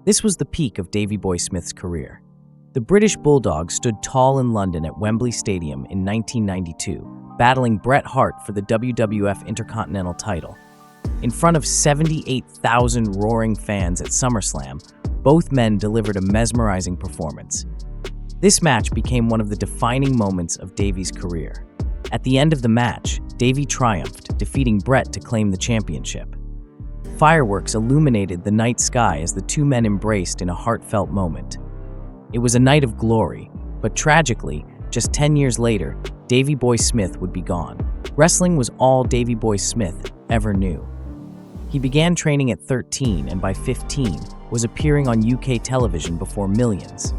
This was the peak of Davey Boy Smith's career. The British Bulldog stood tall in London at Wembley Stadium in 1992, battling Bret Hart for the WWF Intercontinental title. In front of 78,000 roaring fans at SummerSlam, both men delivered a mesmerizing performance. This match became one of the defining moments of Davey's career. At the end of the match, Davey triumphed, defeating Bret to claim the championship. Fireworks illuminated the night sky as the two men embraced in a heartfelt moment. It was a night of glory, but tragically, just 10 years later, Davey Boy Smith would be gone. Wrestling was all Davey Boy Smith ever knew. He began training at 13 and by 15 was appearing on UK television before millions.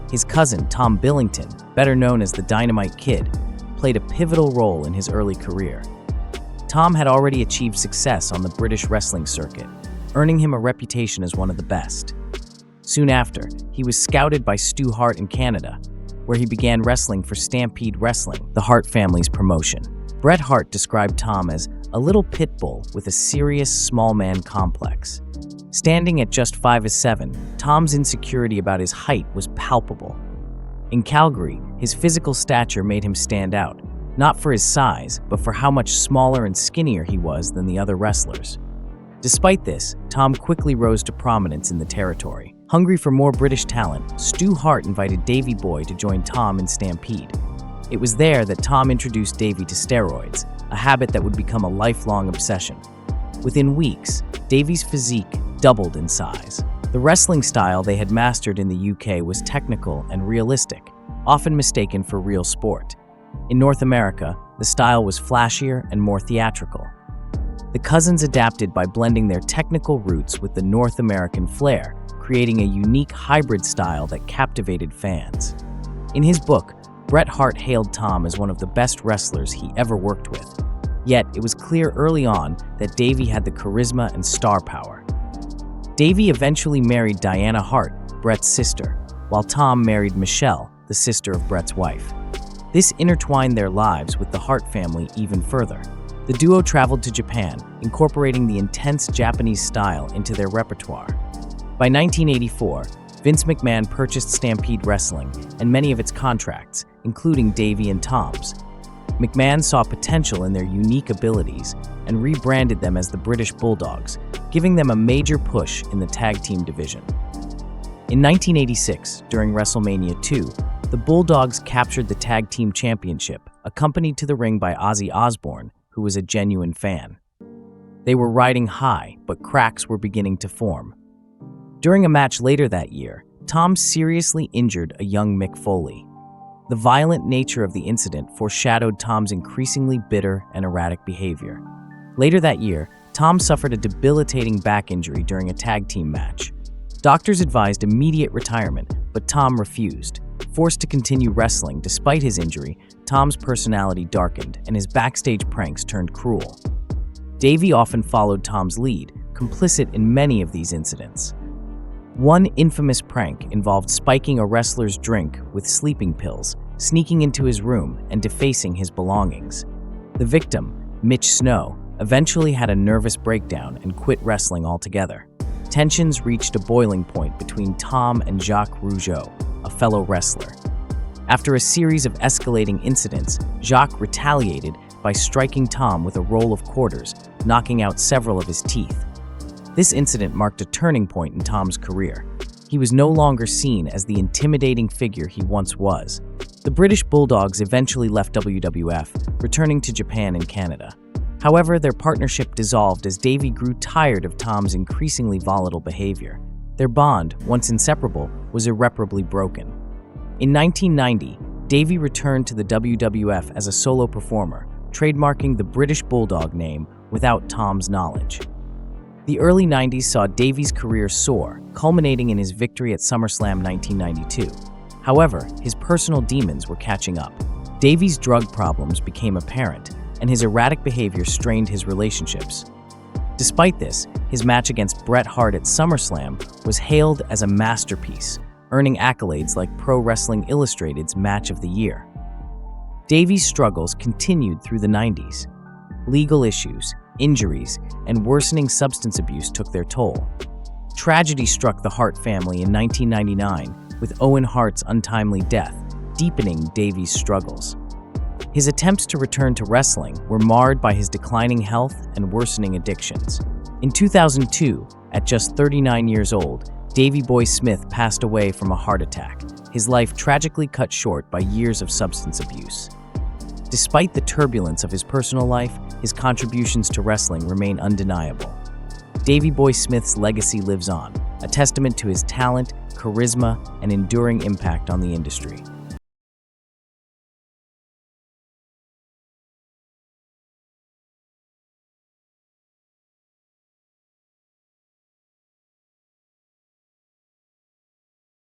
His cousin, Tom Billington, better known as the Dynamite Kid, played a pivotal role in his early career. Tom had already achieved success on the British wrestling circuit, earning him a reputation as one of the best. Soon after, he was scouted by Hart in Canada, where he began wrestling for Stampede Wrestling, the Hart family's promotion. Bret Hart described Tom as a little pit bull with a serious small man complex. Standing at just 5'7", Tom's insecurity about his height was palpable. In Calgary, his physical stature made him stand out, not for his size, but for how much smaller and skinnier he was than the other wrestlers. Despite this, Tom quickly rose to prominence in the territory. Hungry for more British talent, Hart invited Davey Boy to join Tom in Stampede. It was there that Tom introduced Davey to steroids, a habit that would become a lifelong obsession. Within weeks, Davey's physique doubled in size. The wrestling style they had mastered in the UK was technical and realistic, often mistaken for real sport. In North America, the style was flashier and more theatrical. The cousins adapted by blending their technical roots with the North American flair, creating a unique hybrid style that captivated fans. In his book, Bret Hart hailed Tom as one of the best wrestlers he ever worked with. Yet, it was clear early on that Davey had the charisma and star power. Davey eventually married Diana Hart, Bret's sister, while Tom married Michelle, the sister of Bret's wife. This intertwined their lives with the Hart family even further. The duo traveled to Japan, incorporating the intense Japanese style into their repertoire. By 1984, Vince McMahon purchased Stampede Wrestling and many of its contracts, including Davey and Tom's. McMahon saw potential in their unique abilities and rebranded them as the British Bulldogs, giving them a major push in the tag team division. In 1986, during WrestleMania 2, the Bulldogs captured the tag team championship, accompanied to the ring by Ozzy Osbourne, who was a genuine fan. They were riding high, but cracks were beginning to form. During a match later that year, Tom seriously injured a young Mick Foley. The violent nature of the incident foreshadowed Tom's increasingly bitter and erratic behavior. Later that year, Tom suffered a debilitating back injury during a tag team match. Doctors advised immediate retirement, but Tom refused. Forced to continue wrestling despite his injury, Tom's personality darkened and his backstage pranks turned cruel. Davey often followed Tom's lead, complicit in many of these incidents. One infamous prank involved spiking a wrestler's drink with sleeping pills, sneaking into his room, and defacing his belongings. The victim, Mitch Snow, eventually had a nervous breakdown and quit wrestling altogether. Tensions reached a boiling point between Tom and Jacques Rougeau, a fellow wrestler. After a series of escalating incidents, Jacques retaliated by striking Tom with a roll of quarters, knocking out several of his teeth. This incident marked a turning point in Tom's career. He was no longer seen as the intimidating figure he once was. The British Bulldogs eventually left WWF, returning to Japan and Canada. However, their partnership dissolved as Davey grew tired of Tom's increasingly volatile behavior. Their bond, once inseparable, was irreparably broken. In 1990, Davey returned to the WWF as a solo performer, trademarking the British Bulldog name without Tom's knowledge. The early 90s saw Davey's career soar, culminating in his victory at SummerSlam 1992. However, his personal demons were catching up. Davey's drug problems became apparent, and his erratic behavior strained his relationships. Despite this, his match against Bret Hart at SummerSlam was hailed as a masterpiece, earning accolades like Pro Wrestling Illustrated's Match of the Year. Davey's struggles continued through the 90s. Legal issues, injuries, and worsening substance abuse took their toll. Tragedy struck the Hart family in 1999 with Owen Hart's untimely death, deepening Davey's struggles. His attempts to return to wrestling were marred by his declining health and worsening addictions. In 2002, at just 39 years old, Davey Boy Smith passed away from a heart attack, his life tragically cut short by years of substance abuse. Despite the turbulence of his personal life, his contributions to wrestling remain undeniable. Davey Boy Smith's legacy lives on, a testament to his talent, charisma, and enduring impact on the industry.